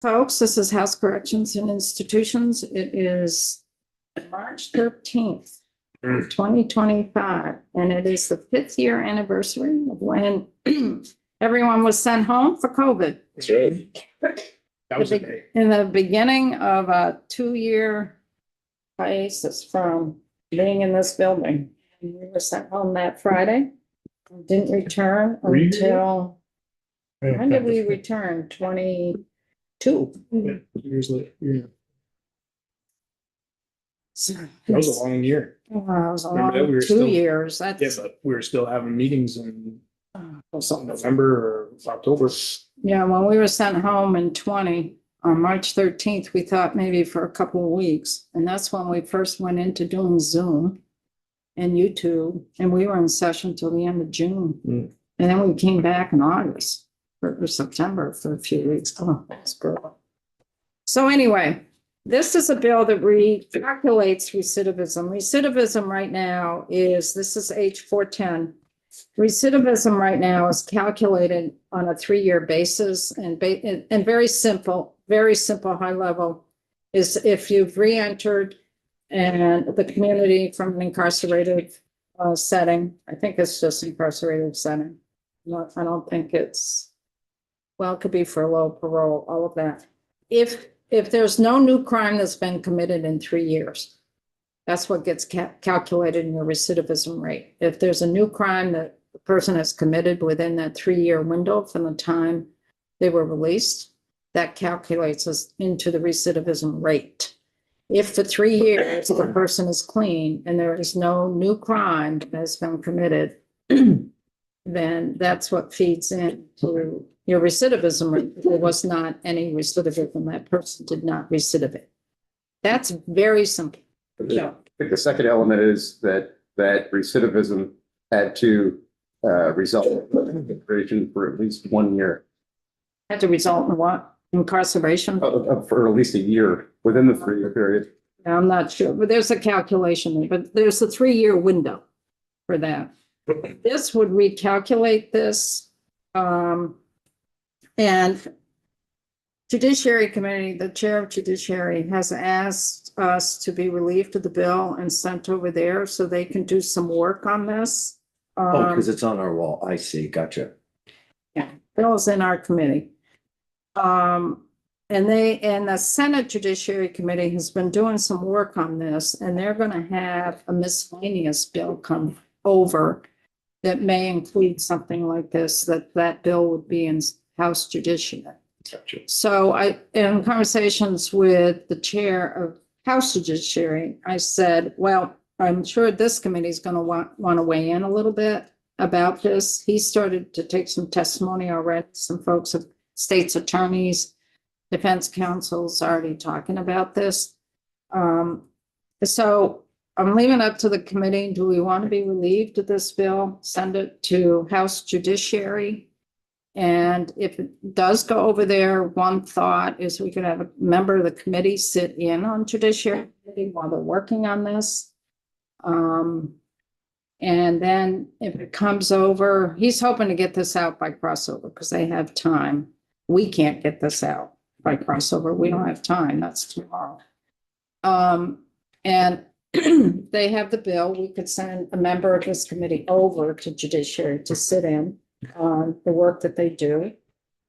Folks, this is House Corrections and Institutions. It is March 13th, 2025, and it is the 5th year anniversary of when everyone was sent home for COVID. That's right. That was a day. In the beginning of a 2-year hiatus from being in this building. And we were sent home that Friday. Didn't return until, when did we return? 22. 2 years later. Yeah. So, That was a long year. wow, it was a Remember that? long We were 2 still- years. That's Yeah, but we were still having meetings in something. November or October. Yeah, when we were sent home in 20, on March 13th, we thought maybe for a couple of weeks. And that's when we first went into doing Zoom and YouTube. And we were in session till the end of June. Mm. And then we came back in August or September for a few weeks. Oh, that's brutal. So anyway, this is a bill that recalculates recidivism. Recidivism right now is, this is H 410. Recidivism right now is calculated on a 3-year basis and very simple, high level is if you've re-entered and the community from an incarcerated setting. I think it's just incarcerated setting. I don't think it's, well, it could be furlough, parole, all of that. If there's no new crime that's been committed in 3 years, that's what gets calculated in your recidivism rate. If there's a new crime that the person has committed within that 3-year window from the time they were released, that calculates us into the recidivism rate. If for 3 years the person is clean and there is no new crime that has been committed, then that's what feeds into your recidivism rate. There was not any recidivism. That person did not recidivate. That's very simple. I think the second element is that recidivism had to result in incarceration for at least 1 year, Had to result in what? Incarceration? for at least a year within the 3-year period. I'm not sure, but there's a calculation, but there's a 3-year window for that. This would recalculate this. And Judiciary Committee, the chair of Judiciary has asked us to be relieved of the bill and sent over there so they can do some work on this. Oh, because it's on our wall. I see. Gotcha. Yeah, bill's in our committee. And the Senate Judiciary Committee has been doing some work on this, and they're gonna have a miscellaneous bill come over that may include something like this, that bill would be in House Judiciary. Gotcha. So in conversations with the chair of House Judiciary, I said, well, I'm sure this committee is gonna want to weigh in a little bit about this. He started to take some testimony already, some folks of state's attorneys, defense counsels already talking about this. So I'm leaving it up to the committee. Do we want to be relieved of this bill? Send it to House Judiciary. And if it does go over there, one thought is we could have a member of the committee sit in on Judiciary Committee while they're working on this. And then if it comes over, he's hoping to get this out by crossover because they have time. We can't get this out by crossover. We don't have time. That's tomorrow. And they have the bill. We could send a member of this committee over to Judiciary to sit in on the work that they do.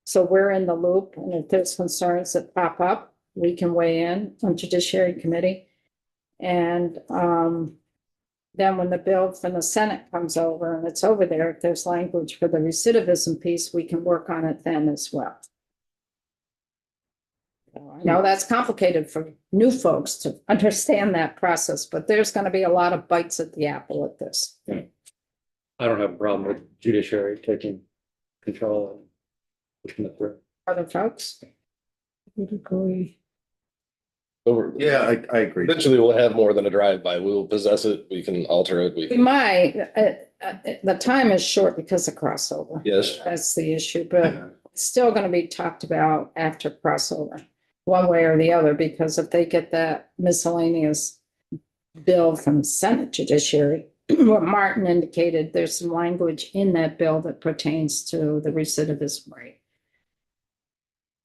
So we're in the loop, and if there's concerns that pop up, we can weigh in on Judiciary Committee. And then when the bill from the Senate comes over and it's over there, if there's language for the recidivism piece, we can work on it then as well. I know that's complicated for new folks to understand that process, but there's going to be a lot of bites at the apple at this. I don't have a problem with judiciary taking control and pushing it through. Other folks? Would agree. Yeah, I agree. Eventually we'll have more than a drive-by. We will possess it. We can alter it. We We can, might, the time is short because of crossover. yes. That's the issue, but it's still going to be talked about after crossover, one way or the other, because if they get that miscellaneous bill from Senate Judiciary, what Martin indicated, there's some language in that bill that pertains to the recidivism rate.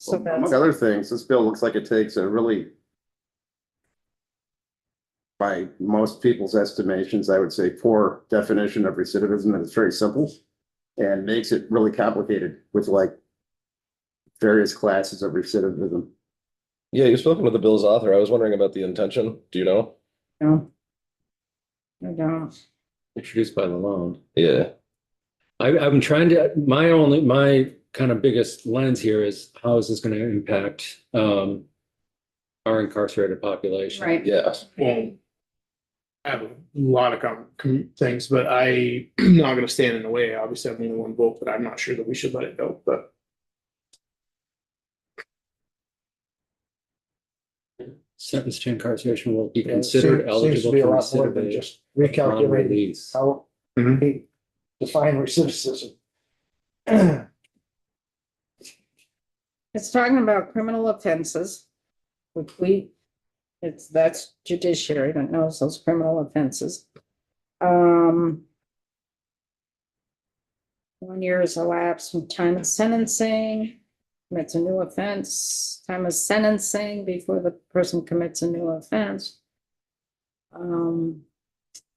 So Among that's, other things, this bill looks like it takes a really, by most people's estimations, I would say poor definition of recidivism, and it's very simple. And makes it really complicated with like various classes of recidivism. Yeah, you've spoken with the bill's author. I was wondering about the intention. Do you know? no. I don't. Introduced by Lalonde. Yeah. I've been trying to, my kind of biggest lens here is how is this going to impact our incarcerated population? Right. Yes. Well, I have a lot of things, but I'm not gonna stand in the way. Obviously, I'm only one vote, but I'm not sure that we should let it go, but. Sentence to incarceration will be Yeah, it considered seems to eligible be a for lot more than recidivation just upon recalculating release. how Mhm. we define recidivism. It's talking about criminal offenses, which that's judiciary that knows those criminal offenses. 1 year is elapsed from time of sentencing, commits a new offense, time of sentencing before the person commits a new offense.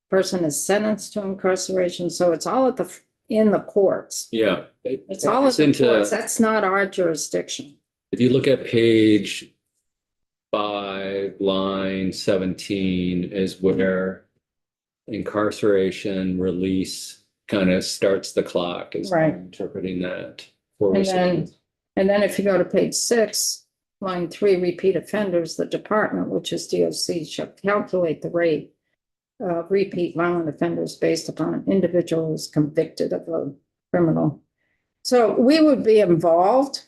Person is sentenced to incarceration, so it's all in the courts. Yeah. It's all in It's the into, courts. That's not our jurisdiction. if you look at page 5, line 17 is where incarceration release kind of starts the clock, is Right. interpreting that. For And then, recidivism. and then if you go to page 6, line 3, repeat offenders, the department, which is DOC, shall calculate the rate of repeat violent offenders based upon an individual who's convicted of a criminal. So we would be involved.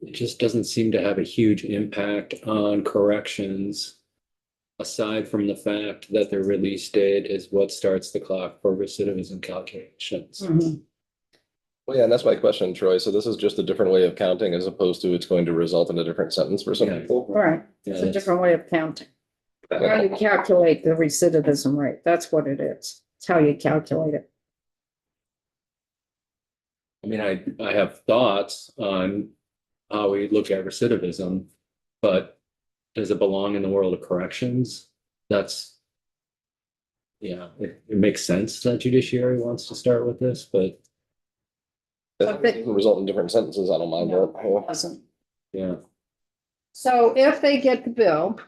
It just doesn't seem to have a huge impact on corrections. Aside from the fact that the release date is what starts the clock for recidivism calculations. Mhm. Well, yeah, and that's my question, Troy. So this is just a different way of counting as opposed to it's going to result in a different sentence for some Yeah. people. Right, Yeah, it's a that's- different way of counting. How you calculate the recidivism rate, that's what it is. It's how you calculate it. I mean, I have thoughts on how we look at recidivism, but does it belong in the world of corrections? That's, yeah, it makes sense that judiciary wants to start with this, but If it can result in different sentences, I don't mind No, that. it doesn't. yeah. So if they get the bill,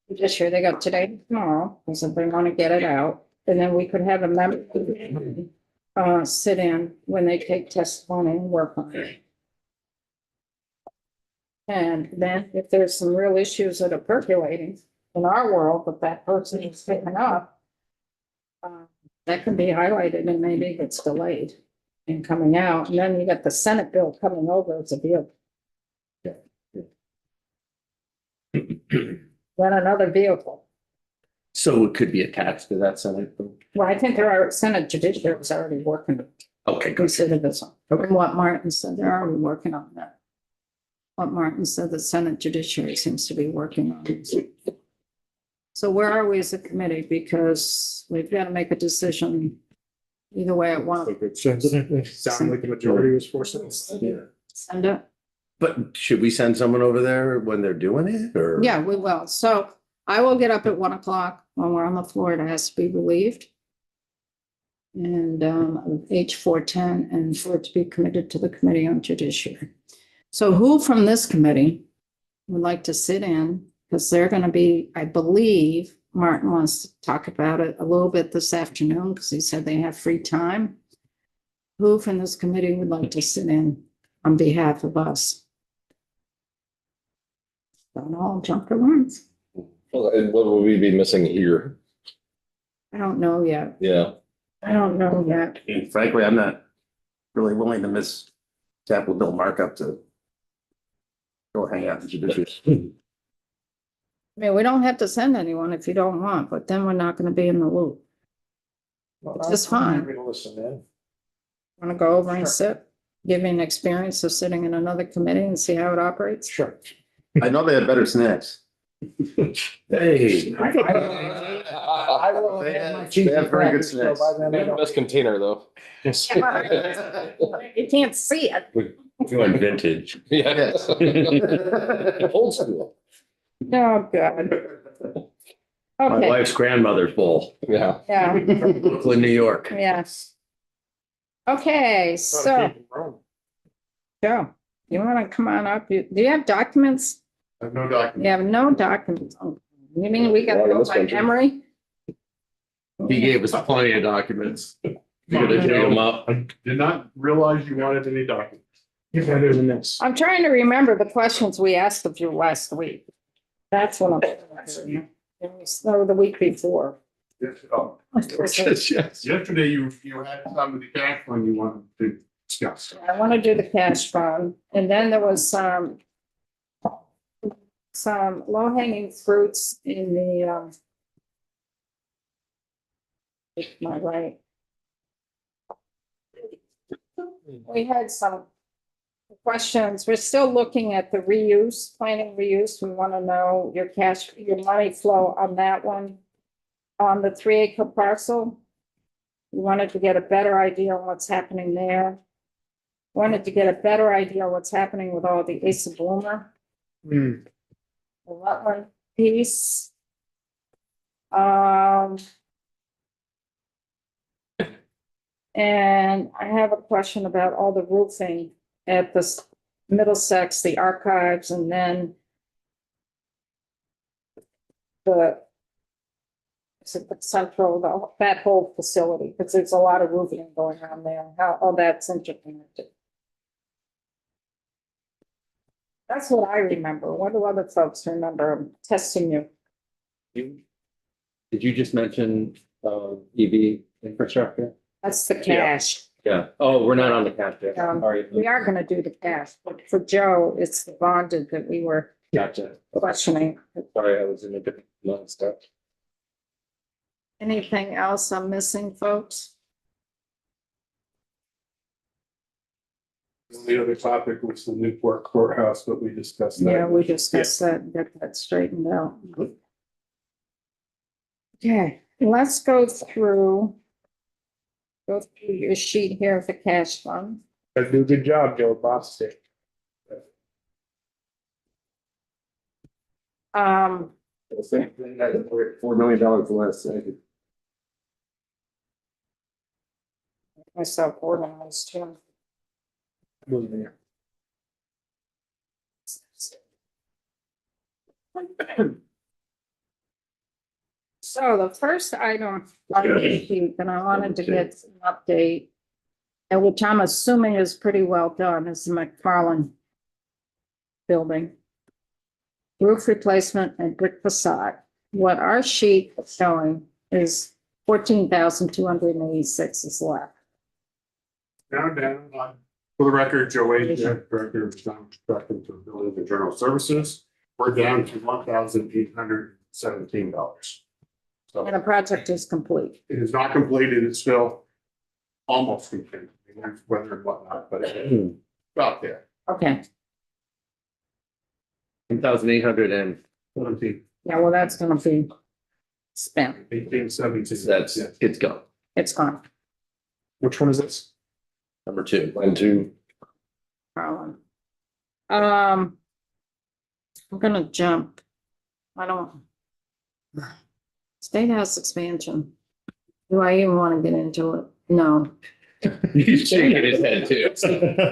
judiciary, they got today, and tomorrow, because if they want to get it out, and then we could have a member sit in when they take testimony and work on it. And then if there's some real issues that are percolating in our world that that person is picking up, that can be highlighted and maybe it gets delayed in coming out. And then you got the Senate bill coming over as a bill. Then another vehicle. So it could be attached to that Senate bill? Well, I think there are, Senate Judiciary is already working on Okay, good. recidivism. And what Martin said, they're already working on that. What Martin said, the Senate Judiciary seems to be working on it. So where are we as a committee? Because we've got to make a decision either way at one. Sounded like the majority was for sentences. Send it. But should we send someone over there when they're doing it or? Yeah, we will. So I will get up at 1 o'clock when we're on the floor. It has to be relieved. And H 410 and for it to be committed to the Committee on Judiciary. So who from this committee would like to sit in? Because they're going to be, I believe, Martin wants to talk about it a little bit this afternoon because he said they have free time. Who from this committee would like to sit in on behalf of us? Don't all jump at once. Well, and what will we be missing here? I don't know yet. Yeah. I don't know yet. And frankly, I'm not really willing to miss capital bill markup to go hang out in judiciary. I mean, we don't have to send anyone if you don't want, but then we're not going to be in the loop. It's just fine. I'm happy to listen in. Want to go over and sit, give you an experience of sitting in another committee and see how it operates? Sure. I know they have better snacks. Hey. I will They have my have- cheesy they have very good crackers, so by snacks. then We I have the don't- best container though. Yes. You can't see it. Going vintage. Yeah. Yes. Old school. Oh, God. My Okay, wife's grandmother's bowl, Yeah. yeah, Brooklyn, New York. yes. Okay, so, Joe, you wanna come on up? Do you have documents? I have no You document. have no documents. Oh, You mean we got Well, in to this by country. memory? He gave us plenty of documents. Come You on, gotta dig Joe. them up. I did not realize you wanted any documents. You're better than this. I'm trying to remember the questions we asked of you last week. That's what I'm. Or the week before. Yes, oh, Yesterday, you had some of the cash fund you wanted to discuss. I want to do the cash fund, and then there was some low hanging fruits in the, my right. We had some questions. We're still looking at the reuse, planning reuse. We want to know your cash, your money flow on that one. On the 3-acre parcel. We wanted to get a better idea on what's happening there. Wanted to get a better idea what's happening with all the Asa Bloomer, Hmm. the Rutland piece. And I have a question about all the roofing at the Middlesex, the archives, and then the is it the central, that whole facility, because there's a lot of roofing going on there, how all that's interconnected. That's what I remember. What do other folks remember? I'm testing you. Did you just mention, EV infrastructure? That's the cash. Yeah. Oh, we're not on the cash yet. Sorry. We are gonna do the cash, but for Joe, it's the bonded that we were Gotcha. questioning. Sorry, I was in a different stuff. Anything else I'm missing, folks? The other topic was the Newport courthouse, but we discussed that. Yeah, we discussed that, get that straightened out. Okay, let's go through your sheet here of the cash fund. Gotta do a good job, Joe, boss. Um, $4 million less. myself organized too. So the first item on the sheet that I wanted to get an update, and which I'm assuming is pretty well done, is the McFarland building. Roof replacement and brick facade. What our sheet is showing is 14,286 is left. Down. For the record, Joe Wade, Director of Design Construction for Building and General Services. We're down to $1,817. So And the project is complete. it is not completed, it's still almost complete, there's weather and whatnot, but it's about there. Okay, 1,800 and 17, yeah, well, that's gonna be spent. 18, 17. that's, Yeah. it's gone. It's gone. Which one is this? Number two. Line two. Carlin. I'm gonna jump. I don't. State House expansion. Do I even want to get into it? No. He's shaking his head too.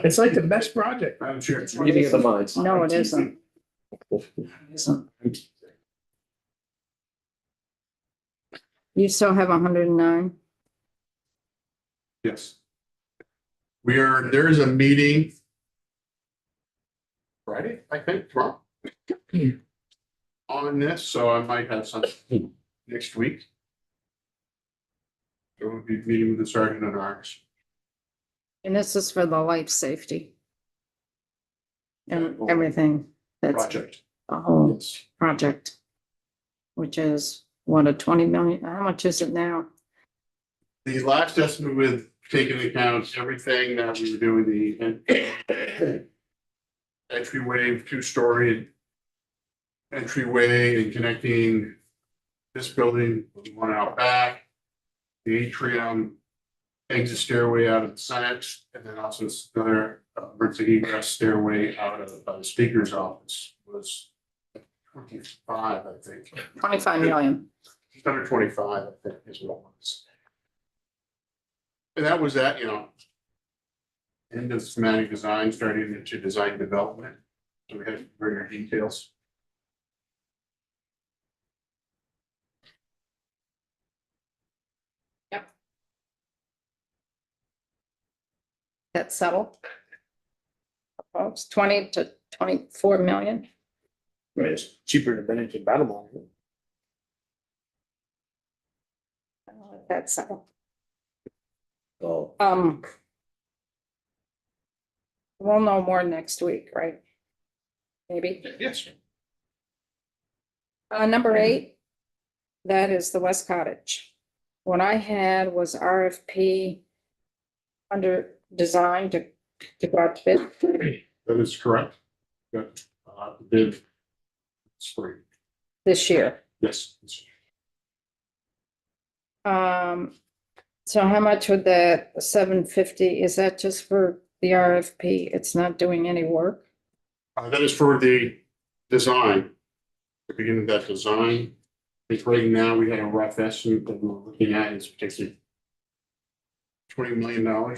It's like the best project. I'm sure it's. Meeting of the minds. No, it isn't. It isn't. You still have 109? Yes. There is a meeting. Friday, I think, tomorrow. On this, so I might have something next week. There will be meeting with the sergeant at arms. And this is for the life safety. And everything that's Project. the whole Yes. project. Which is what, a 20 million? How much is it now? The last estimate with taking into account everything that we were doing, the entryway, 2-story entryway and connecting this building, the one out back, the atrium, exit stairway out of the Senate, and then also another emergency egress stairway out of the speaker's office was 25, I think. 25 million. Just under 25, I think is what it was. And that was that, end of schematic design, starting into design development. So we had greater details. That's settled. Folks, 20 to 24 million. Right, it's cheaper than Bennington Battle Line. That's settled. Oh, We'll know more next week, right? Maybe. Yes. Number 8, that is the West Cottage. What I had was RFP under design to go out to bid That is correct. Good. Bid spring. this year. Yes. So how much would that 750, is that just for the RFP? It's not doing any work? That is for the design. The beginning of that design. I think right now we had a rough estimate that we're looking at is potentially $20 million.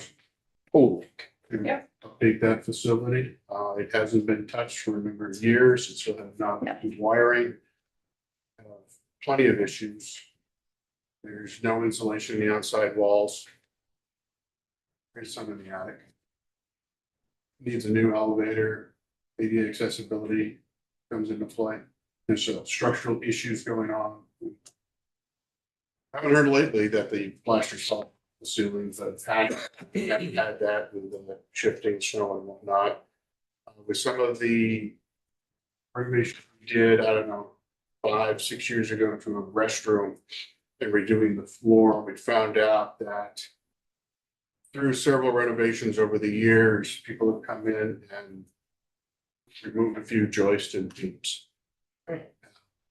Oh, To Yeah. update that facility. It hasn't been touched for a number of years. It still has not been wiring. Plenty of issues. There's no insulation in the outside walls. There's some in the attic. Needs a new elevator, ADA accessibility comes into play. There's structural issues going on. I haven't heard lately that the plaster saw the ceilings that had that with the shifting snow and whatnot. With some of the renovation we did, I don't know, 5-6 years ago to a restroom and redoing the floor, we found out that through several renovations over the years, people have come in and removed a few joists and beams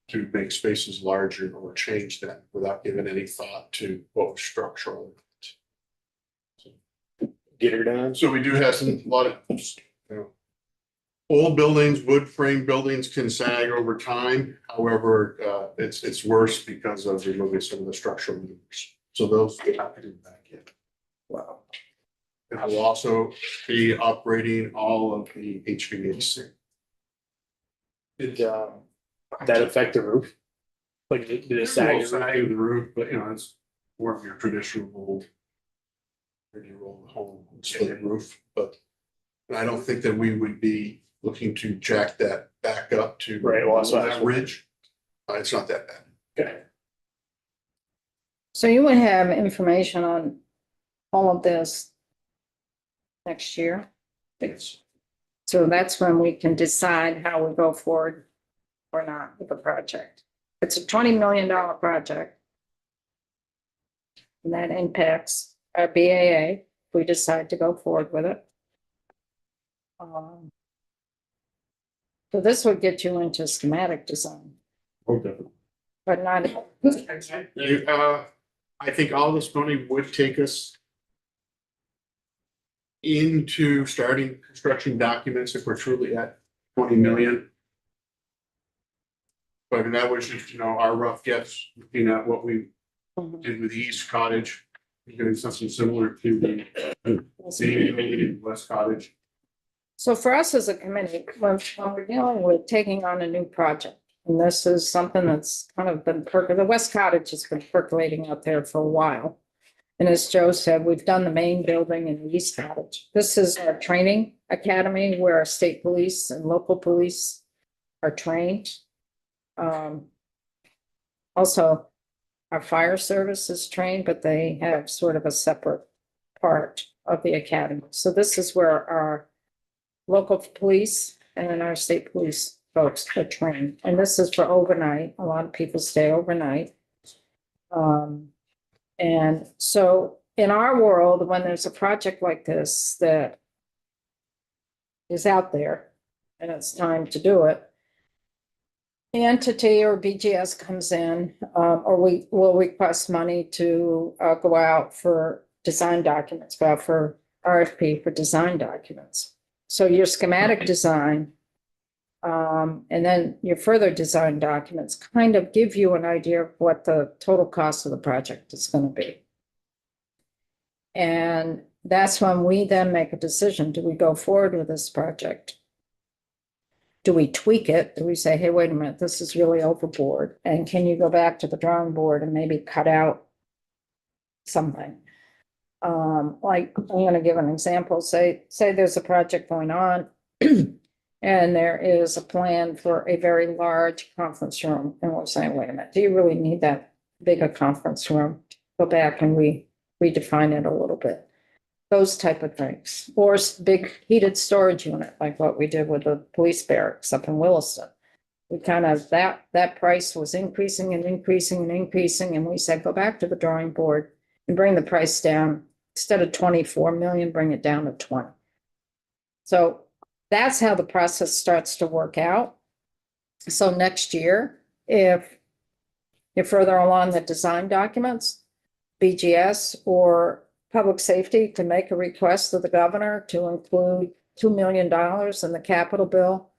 to make spaces larger or change them without giving any thought to what was structural. get her done. So we do have a lot of, old buildings, wood frame buildings can sag over time. However, it's worse because of removing some of the structural members. So those we have to do back in. Wow. And we'll also be operating all of the HVAC. Did that affect the roof? Like, did it sag? Well, sag of the roof, but it's more of your traditional 30-year-old home slate roof, but I don't think that we would be looking to jack that back up to Right, well, that's what I was that ridge. It's not that bad. Okay. So you would have information on all of this next year? Yes. So that's when we can decide how we go forward or not with the project. It's a $20 million project. And that impacts our BAA if we decide to go forward with it. So this would get you into schematic design, Okay. but not. I think all this money would take us into starting construction documents if we're truly at 20 million. But I mean, that was just, our rough guess, looking at what we did with the East Cottage, doing something similar to the West Cottage. So for us as a committee, when we're dealing with taking on a new project, and this is something that's kind of been the West Cottage has been percolating out there for a while. And as Joe said, we've done the main building in the East Cottage. This is our training academy where our state police and local police are trained. Also, our fire service is trained, but they have sort of a separate part of the academy. So this is where our local police and our state police folks are trained. And this is for overnight. A lot of people stay overnight. And so in our world, when there's a project like this that is out there and it's time to do it, entity or BGS comes in, or we will request money to go out for design documents, go out for RFP for design documents. So your schematic design, and then your further design documents kind of give you an idea of what the total cost of the project is going to be. And that's when we then make a decision. Do we go forward with this project? Do we tweak it? Do we say, hey, wait a minute, this is really overboard? And can you go back to the drawing board and maybe cut out something? Like, I'm gonna give an example. Say there's a project going on and there is a plan for a very large conference room. And we're saying, wait a minute, do you really need that big a conference room? Go back and we redefine it a little bit. Those type of things, or big heated storage unit, like what we did with the police barracks up in Williston. We kind of, that price was increasing and increasing and increasing, and we said, go back to the drawing board and bring the price down. Instead of 24 million, bring it down to 20. So that's how the process starts to work out. So next year, if you're further along the design documents, BGS or Public Safety can make a request to the governor to include $2 million in the capital bill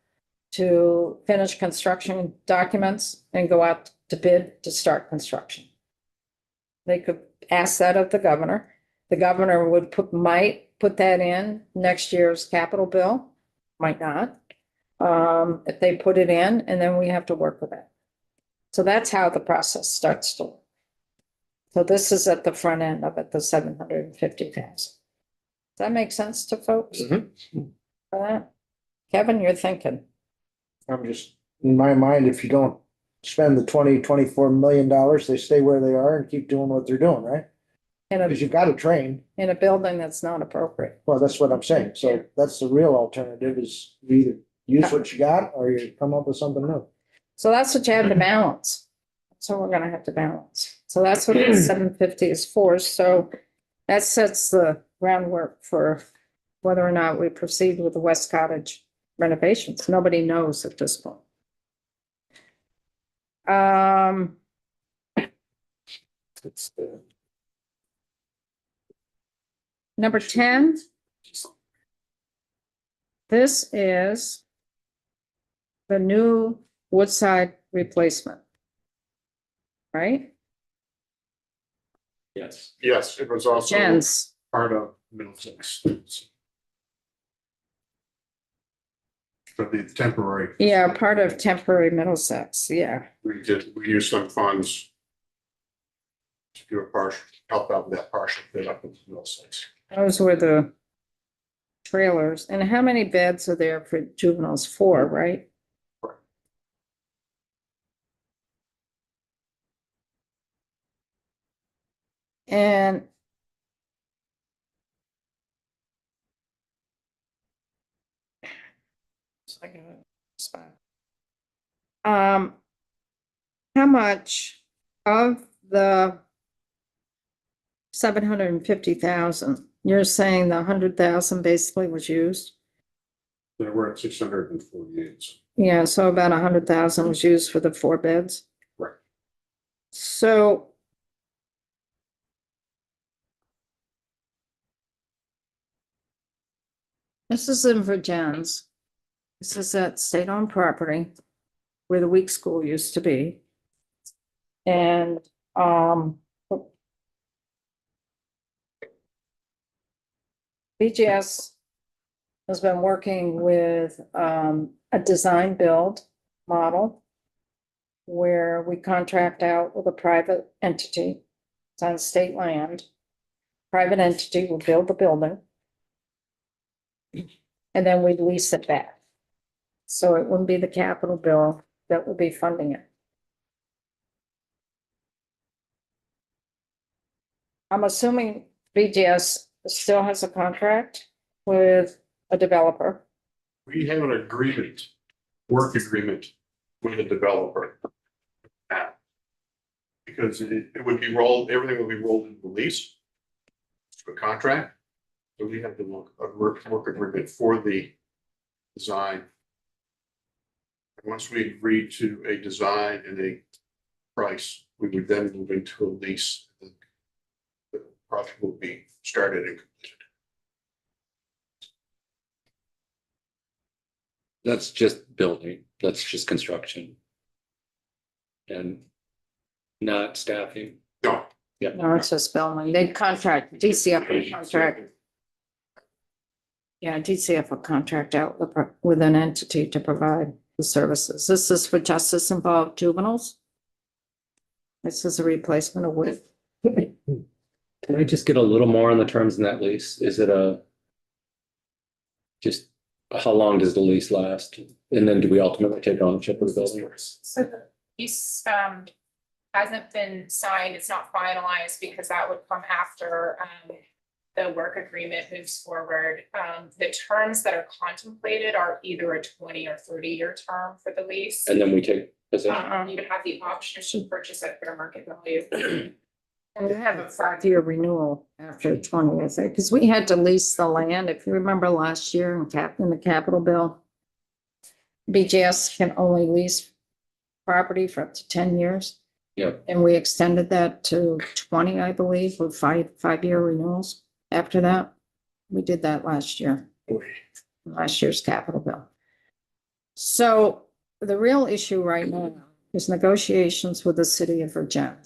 to finish construction documents and go out to bid to start construction. They could ask that of the governor. The governor might put that in next year's capital bill, might not. If they put it in, and then we have to work with it. So that's how the process starts to work. So this is at the front end of it, the 750,000. Does that make sense to folks? For that? Kevin, you're thinking. I'm just, in my mind, if you don't spend the $24 million, they stay where they are and keep doing what they're doing, right? Because you've got to train. In a building that's not appropriate. Well, that's what I'm saying. So that's the real alternative is you either use what you got or you come up with something new. So that's what you have to balance. So we're gonna have to balance. So that's what the 750 is for. So that sets the groundwork for whether or not we proceed with the West Cottage renovations. Nobody knows at this point. Number 10. This is the new Woodside replacement. Right? Yes. Yes, it was also Jens, part of Middlesex. For the temporary. yeah, part of temporary Middlesex, yeah. We used some funds to do a partial, help out with that partial fit up in Middlesex. Those were the trailers. And how many beds are there for juveniles? 4, right? Correct. And how much of the 750,000, you're saying the 100,000 basically was used? They were at 648. Yeah, so about 100,000 was used for the 4 beds. Right. So this is in Virgins. This is at state-owned property where the week school used to be. And BGS has been working with a design build model where we contract out with a private entity. It's on state land. Private entity will build the building. And then we lease it back. So it wouldn't be the capital bill that would be funding it. I'm assuming BGS still has a contract with a developer. We have an agreement, work agreement with the developer. Because it would be rolled, everything would be rolled into the lease. A contract. So we have to work agreement for the design. Once we agree to a design and a price, we would then move into a lease. The project will be started and completed. That's just building, that's just construction. And not staffing. No, No, it's just Bellman. They contract, DCF will contract. Yeah, DCF will contract out with an entity to provide the services. This is for justice involved juveniles. This is a replacement of WIC. Can I just get a little more on the terms in that lease? Is it just how long does the lease last? And then do we ultimately take ownership of the building? So the lease hasn't been signed, it's not finalized because that would come after the work agreement moves forward. The terms that are contemplated are either a 20 or 30-year term for the lease. And then we take possession. You would have the option to purchase at fair market value. And you have a 5-year renewal after 20, I think, because we had to lease the land. If you remember last year in the capital bill, BGS can only lease property for up to 10 years. Yep. And we extended that to 20, I believe, with five-year renewals. After that, we did that last year, last year's capital bill. So the real issue right now is negotiations with the city of Virginia.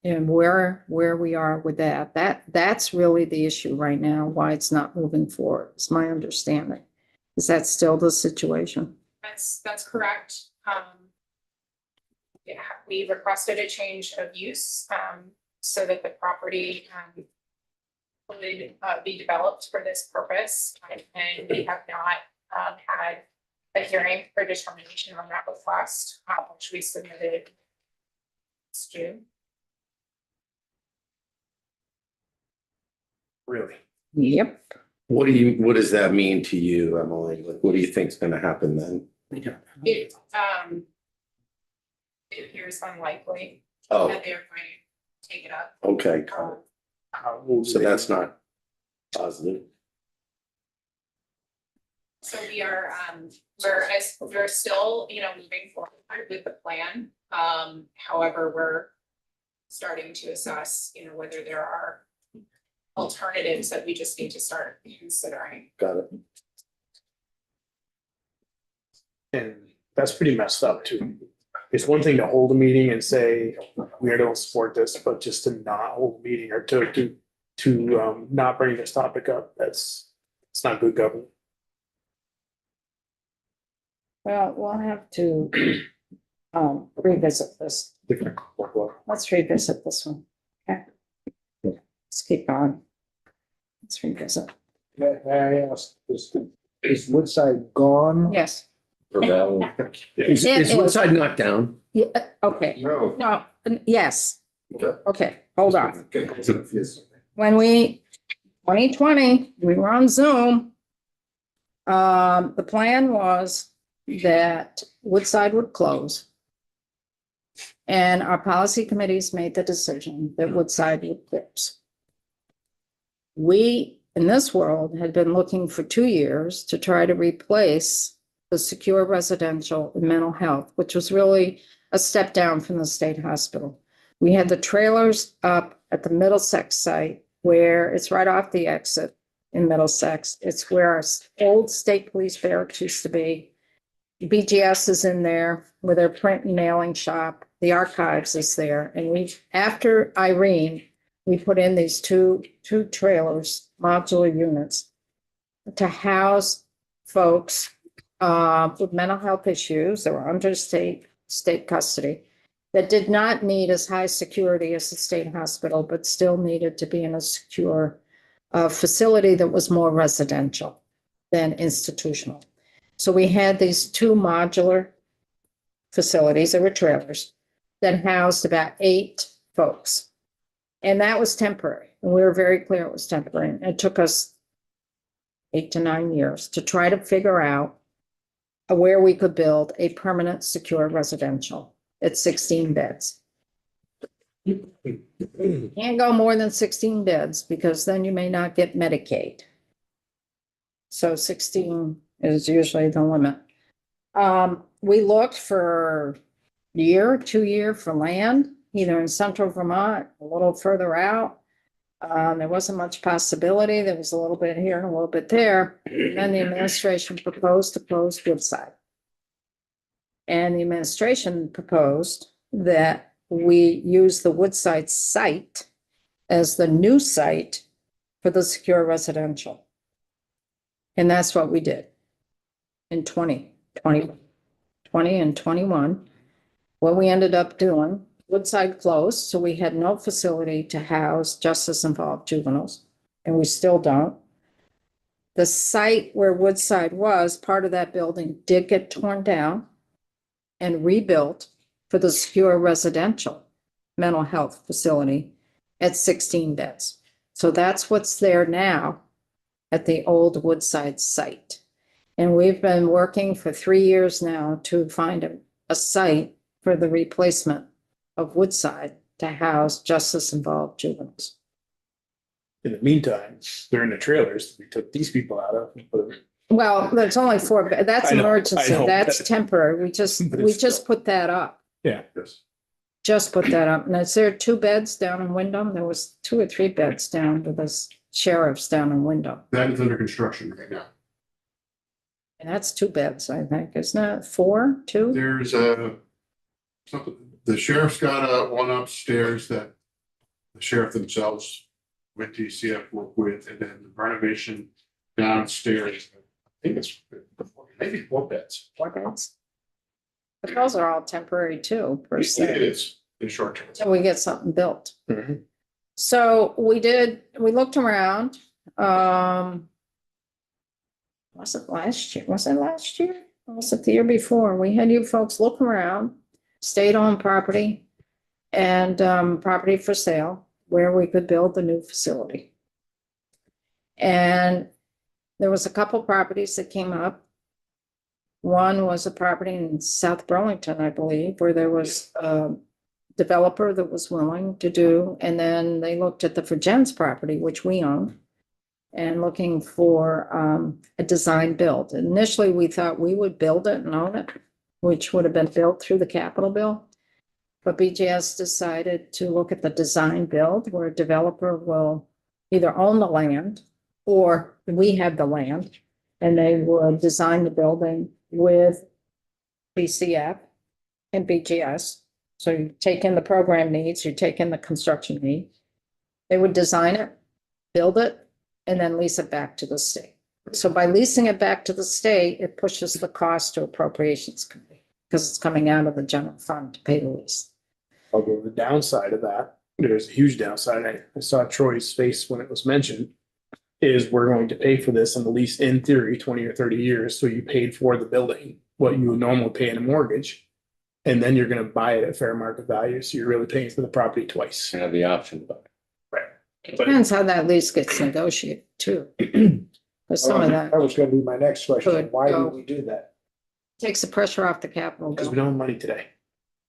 And where we are with that's really the issue right now, why it's not moving forward, is my understanding. Is that still the situation? That's correct. Yeah, we requested a change of use so that the property would be developed for this purpose. And we have not had a hearing for determination on that request, which we submitted last June. Really? Yep. What does that mean to you, Emily? Like, what do you think's gonna happen then? It appears unlikely Oh, that they're going to take it up. okay. Um, So that's not positive. So we are, we're still, moving forward with the plan. However, we're starting to assess, whether there are alternatives that we just need to start considering. Got it. And that's pretty messed up too. It's one thing to hold a meeting and say, we don't support this, but just to not hold a meeting or to not bring this topic up, it's not good government. Well, we'll have to revisit this. Different. Let's revisit this one. Okay. Let's keep going. Let's revisit. May I ask, is Woodside gone? Yes. For Val. Is It is. Woodside knocked down? Yeah, okay. No. No, yes. Okay. Okay, hold on. When 2020, we were on Zoom. The plan was that Woodside would close. And our policy committees made the decision that Woodside would close. We, in this world, had been looking for 2 years to try to replace the secure residential and mental health, which was really a step down from the state hospital. We had the trailers up at the Middlesex site where it's right off the exit in Middlesex. It's where our old state police barracks used to be. BGS is in there with their print and mailing shop. The archives is there. And after Irene, we put in these two trailers, modular units, to house folks with mental health issues that were under state custody that did not need as high security as the state hospital, but still needed to be in a secure facility that was more residential than institutional. So we had these 2 modular facilities, they were trailers, that housed about 8 folks. And that was temporary. And we were very clear it was temporary. And it took us 8 to 9 years to try to figure out where we could build a permanent secure residential at 16 beds. Can't go more than 16 beds because then you may not get Medicaid. So 16 is usually the limit. We looked for year, 2 year for land, either in central Vermont, a little further out. There wasn't much possibility. There was a little bit here and a little bit there. And then the administration proposed to close Woodside. And the administration proposed that we use the Woodside site as the new site for the secure residential. And that's what we did in 2020 and 21. What we ended up doing, Woodside closed, so we had no facility to house justice-involved juveniles, and we still don't. The site where Woodside was, part of that building did get torn down and rebuilt for the secure residential mental health facility at 16 beds. So that's what's there now at the old Woodside site. And we've been working for 3 years now to find a site for the replacement of Woodside to house justice-involved juveniles. In the meantime, they're in the trailers. We took these people out of. and put them- Well, there's only 4, that's I know, emergency, I know. that's temporary. We But just it's put that up. Yeah. Just put that up. And is there 2 beds down in Wyndham? There was 2 or 3 beds down with the sheriffs down in Wyndham. That is under construction right now. And that's 2 beds, I think, isn't it? 4, 2? There's the sheriff's got one upstairs that the sheriff themselves with DCF work with, and then the renovation downstairs. I think it's maybe 4 beds. 4 beds? But those are all temporary too, per It se, is in short term. until we get something built. Mhm. So we looked around, was it last year? Was it last year? Or was it the year before? We had you folks look around, state-owned property and, property for sale where we could build the new facility. And there was a couple properties that came up. One was a property in South Burlington, I believe, where there was a developer that was willing to do, and then they looked at the Virgin's property, which we own, and looking for a design build. Initially, we thought we would build it and own it, which would have been built through the capital bill. But BGS decided to look at the design build, where a developer will either own the land or we have the land, and they would design the building with BCF and BGS. So you take in the program needs, you take in the construction need. They would design it, build it, and then lease it back to the state. So by leasing it back to the state, it pushes the cost to appropriations committee because it's coming out of the general fund to pay the lease. Although the downside of that, there's a huge downside. I saw Troy's face when it was mentioned. Is we're going to pay for this in at least in theory, 20 or 30 years. So you paid for the building, what you would normally pay in a mortgage. And then you're gonna buy it at fair market value. So you're really paying for the property twice. Have the option, but It depends how that lease gets negotiated too. Because some of that That was gonna be my next question. Could Why go. do we do that? takes the pressure off the capital Because we bill. don't have money today.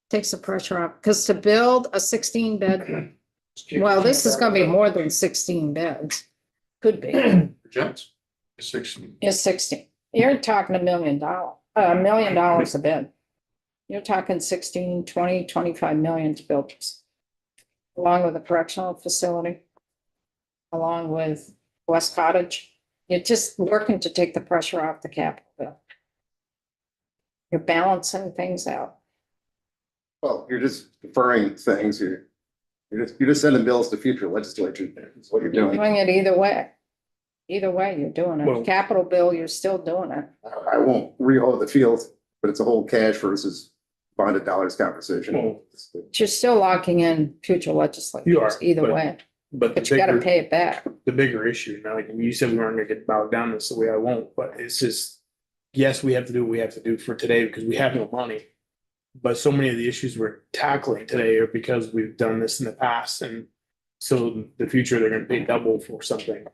Takes the pressure off, because to build a 16-bed, well, this is gonna be more than 16 beds. Could be, Jets, 16. it's 16. You're talking $1 million, $1 million a bed. You're talking 16, 20, 25 million to build this. Along with a correctional facility. Along with West Cottage. You're just working to take the pressure off the capital bill. You're balancing things out. Well, you're just deferring things. You're just sending bills to future legislature. That's what you're You're doing. doing it either way. Either way, you're doing Well- it. Capital bill, you're still doing it. I won't re-hold the field, but it's a whole cash versus bonded dollars conversation. Well, But you're still locking in future You legislatures are, either but- way, But but you gotta pay it back. the bigger issue, now, like you said, we weren't gonna get bogged down this the way I won't, but it's just. Yes, we have to do what we have to do for today because we have no money. But so many of the issues we're tackling today are because we've done this in the past and. So in the future, they're gonna pay double for something,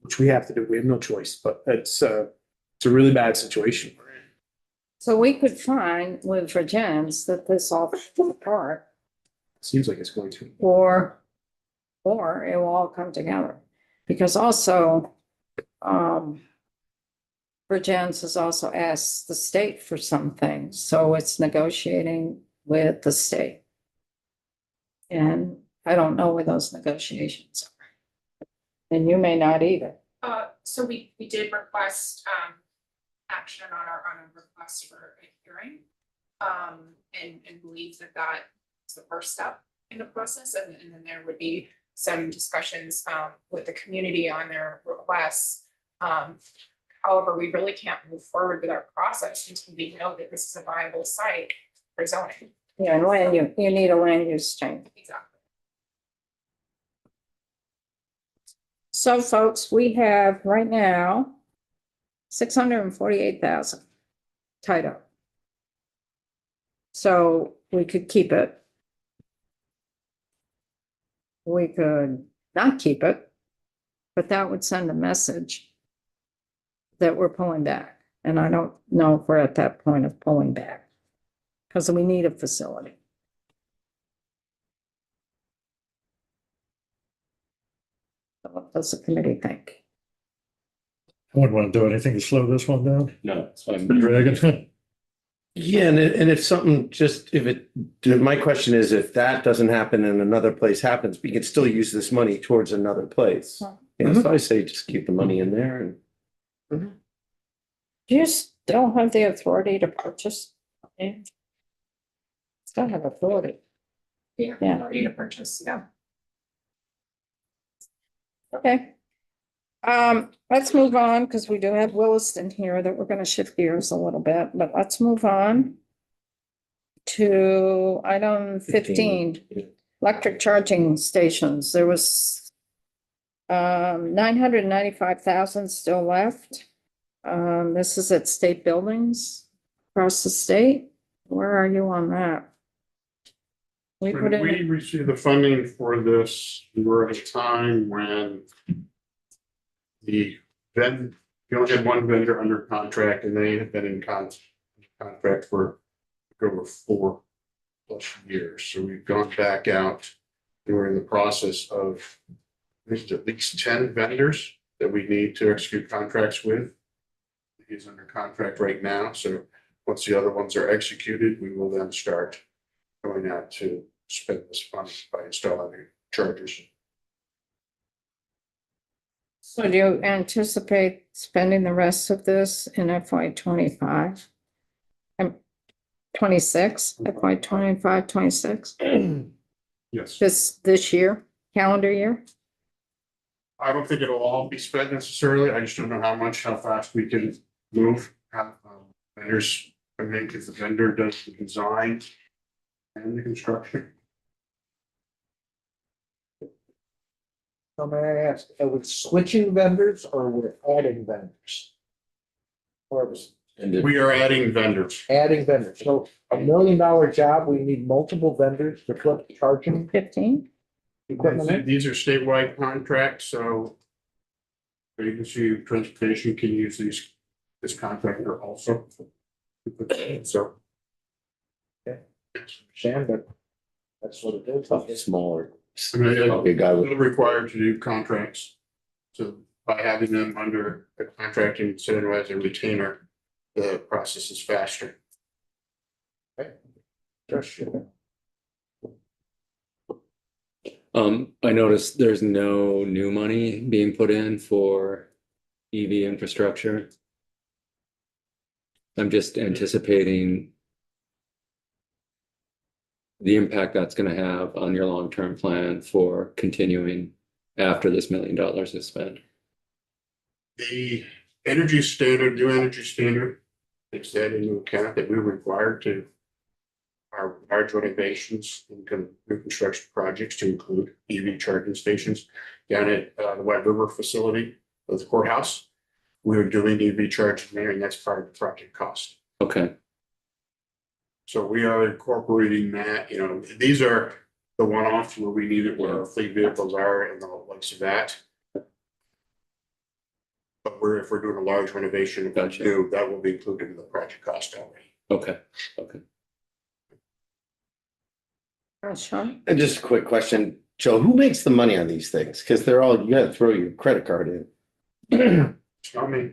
which we have to do. We have no choice, but it's a really bad situation we're in. So we could find with Virgins that this all falls apart Seems like it's going to. or it will all come together. Because also, Virgins has also asked the state for some things, so it's negotiating with the state. And I don't know where those negotiations are. And you may not either. So we did request, action on our request for a hearing. And believe that is the first step in the process, and then there would be some discussions, with the community on their requests. However, we really can't move forward with our process until we know that this is a viable site for zoning. Yeah, and you need a land use change. Exactly. So folks, we have right now 648,000 tied up. So we could keep it. We could not keep it, but that would send a message that we're pulling back. And I don't know if we're at that point of pulling back because we need a facility. So what does the committee think? I wouldn't want to do anything to slow this one down. No, it's fine. Dragon. Yeah, and if something my question is, if that doesn't happen and another place happens, we can still use this money towards another place. Yeah, so I say just keep the money in there and. Do you still have the authority to purchase? Yeah. Still have authority. Yeah. Yeah. Authority to purchase, yeah. Okay. Let's move on because we do have Williston here that we're going to shift gears a little bit, but let's move on to item 15, electric charging stations. There was 995,000 still left. This is at state buildings across the state. Where are you on that? We put When we in, received the funding for this, we were at a time when we only had one vendor under contract, and they had been in contract for over 4+ years. So we've gone back out. We're in the process of there's at least 10 vendors that we need to execute contracts with. He's under contract right now, so once the other ones are executed, we will then start going out to spend this money by installing new chargers. so do you anticipate spending the rest of this in FY25? 26, FY25, 26, Yes. this year, calendar year? I don't think it'll all be spent necessarily. I just don't know how fast we can move. Have vendors, I think if the vendor does the design and the construction. So may I ask, are we switching vendors or we're adding vendors? Or was We are adding vendors. adding vendors, so $1 million job, we need multiple vendors to put charging 15? equipment in? These are statewide contracts, so the Agency of Transportation can use this contractor also. So. Understand, but that's what it is. Smaller. I mean, Okay, guy with- they're required to do contracts. So by having them under a contracting center as a retainer, the process is faster. I noticed there's no new money being put in for EV infrastructure. I'm just anticipating the impact that's gonna have on your long-term plan for continuing after this $1 million is spent. The energy standard, new energy standard, takes that into account that we're required to our large renovations and new construction projects to include EV charging stations down at the White River facility of the courthouse. We're doing EV charging there, and that's part of the project cost. Okay, So we are incorporating that, these are the one-offs where we need it, where our fleet vehicles are and the likes of that. But if we're doing a large renovation, Gotcha. that will be included in the project cost already. okay. Sean? And just a quick question, Joe, who makes the money on these things? Because you gotta throw your credit card in. It's not me.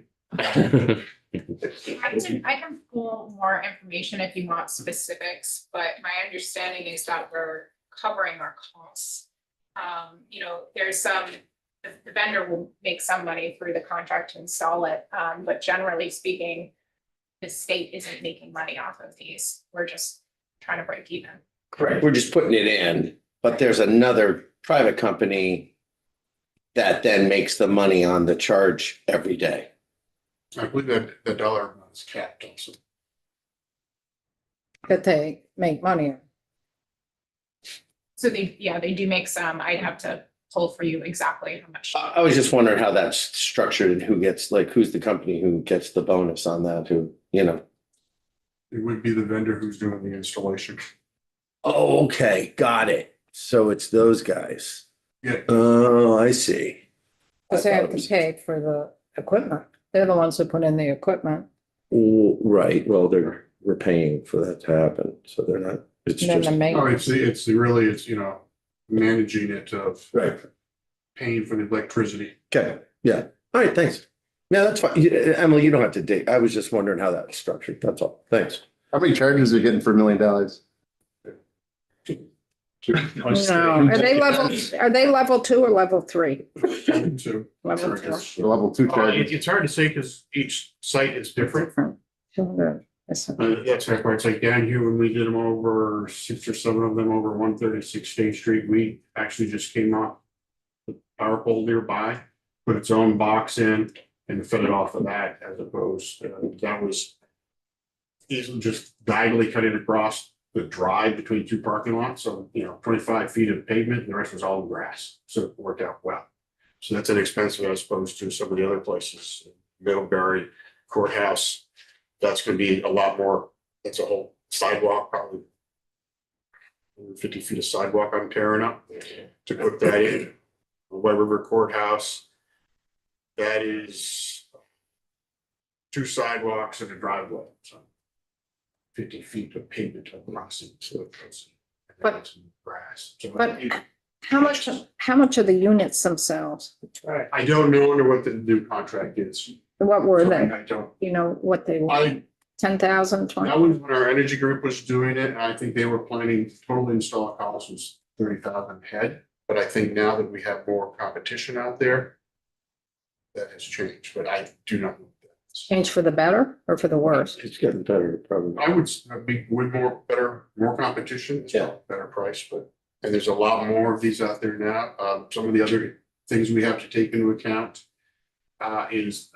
I can pull more information if you want specifics, but my understanding is that we're covering our costs. You know, there's some, the vendor will make some money through the contract to install it, but generally speaking, the state isn't making money off of these. We're just trying to break even. Correct. We're just putting it in, but there's another private company that then makes the money on the charge every day. I believe that the dollar amount is capped also. That they make money. So they do make some. I'd have to pull for you exactly how much. I was just wondering how that's structured and who gets, like, who's the company who gets the bonus on that, who, you know? It would be the vendor who's doing the installation. Oh, okay, got it. So it's those guys. Yeah. Oh, I see. Because they have to pay for the equipment. They're the ones who put in the equipment. Oh, right, well, we're paying for that to happen, so they're not, it's And then just. the Oh, maintenance. it's you know, managing it of Right. paying for the electricity. Okay, yeah, all right, thanks. Yeah, that's fine. Emily, you don't have to dig. I was just wondering how that's structured, that's all. Thanks. How many charges are you getting for $1 million? No, are they level 2 or level 3? So, Level charges. 2. Level 2 charges. It's hard to say because each site is different. That's that part. It's like down here when we did them over 6 or 7 of them over 136 State Street, we actually just came off the power pole nearby, put its own box in and fed it off of that as opposed, that was easily just diagonally cut it across the drive between 2 parking lots. So, you know, 25 feet of pavement and the rest was all grass. So it worked out well. So that's inexpensive as opposed to some of the other places, Middlebury, Courthouse. That's gonna be a lot more, that's a whole sidewalk, probably 50 feet of sidewalk I'm tearing up to put that in. White River Courthouse, that is 2 sidewalks and a driveway, so 50 feet of pavement across it, so it's But- grass. So but- How much are the units themselves? I don't know under what the new contract is. What were So they? I don't, You know, what they were? I 10,000, 20? That was when our energy group was doing it, and I think they were planning total install cost was 30,000 head. But I think now that we have more competition out there, that has changed, but I do not know. what that is. Change for the better or for the worse? It's getting better, probably. I would be with more competition, it's Yeah. better price, but, and there's a lot more of these out there now. Some of the other things we have to take into account is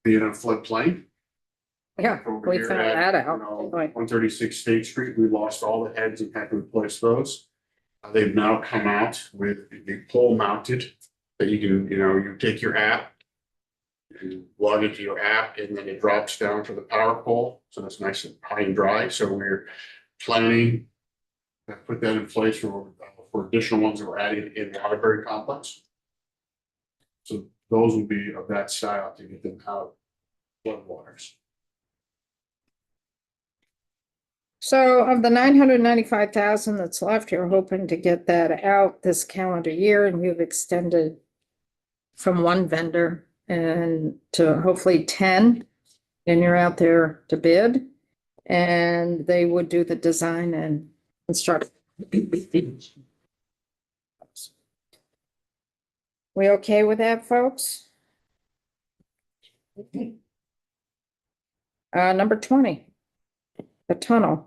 being a floodplain. Yeah, Over we here found at, that you out. know, Like, 136 State Street, we lost all the heads and had to replace those. They've now come out with the pole mounted that you can, you know, you take your app. You log into your app and then it drops down to the power pole, so that's nice and high and dry, so we're planning. To put that in place for additional ones that we're adding in the library complex. So those will be of that style to get them out floodwaters. so of the 995,000 that's left, you're hoping to get that out this calendar year, and you've extended from one vendor and to hopefully 10, and you're out there to bid, and they would do the design and construct. We okay with that, folks? Number 20, the tunnel.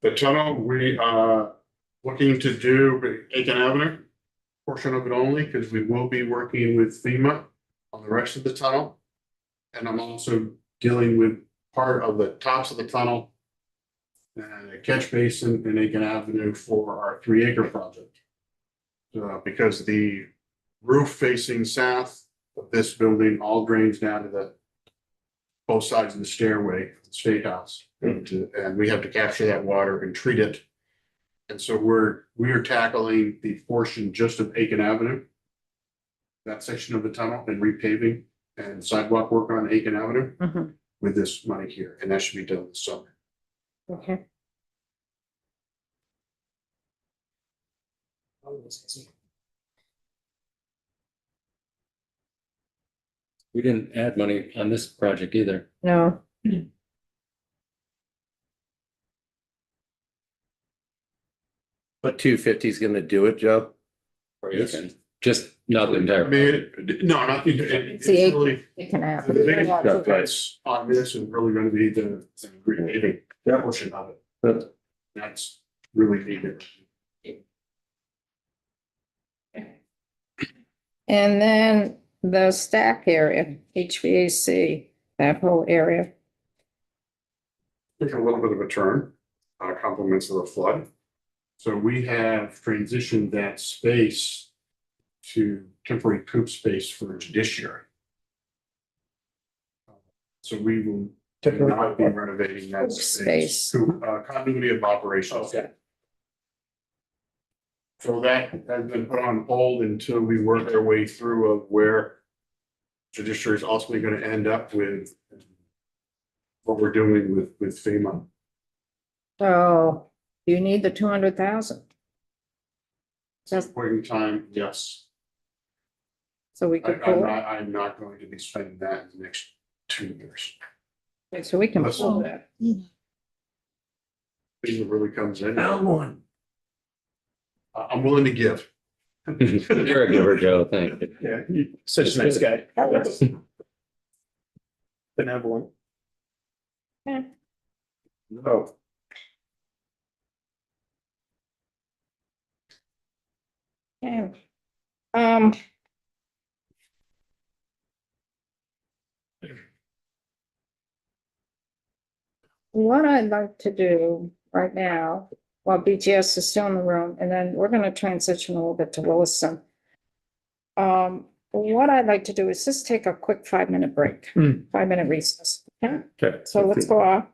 The tunnel, we are looking to do Aiken Avenue, portion of it only, because we will be working with FEMA on the rest of the tunnel. And I'm also dealing with part of the tops of the tunnel. And a catch basin in Aiken Avenue for our 3-acre project. Because the roof facing south of this building all drains down to the both sides of the stairway, of the State House. And we have to capture that water and treat it. And so we are tackling the portion just of Aiken Avenue. That section of the tunnel and repaving and sidewalk work on Aiken Avenue Mhm. with this money here, and that should be done this summer. Okay. We didn't add money on this project either. No, But 250 is gonna do it, Joe? Or you can, just not the I entire. mean, no, not, it's See, really, it can the happen. biggest Lots of- difference on this is really gonna be the portion of it. That's really needed. And then the stack area, HVAC, that whole area. Took a little bit of a turn, compliments of the flood. So we have transitioned that space to temporary coop space for judiciary. So we will not be renovating that Coop space. space. Continuity of operations. Okay. So that has been put on hold until we work our way through of where judiciary is ultimately going to end up with what we're doing with FEMA. So you need the 200,000. At this point in time, yes. So we could pull, I'm not going to be spending that in the next 2 years. so we can pull that. Thing that really comes in. one. I'm willing to give. You're a giver, Joe, thank you. Yeah, you're such a nice guy. Benevolent. No. Okay. What I'd like to do right now, while BTS is still in the room, and then we're gonna transition a little bit to Williston. What I'd like to do is just take a quick 5-minute break, 5-minute recess. Okay, Okay. so let's go off.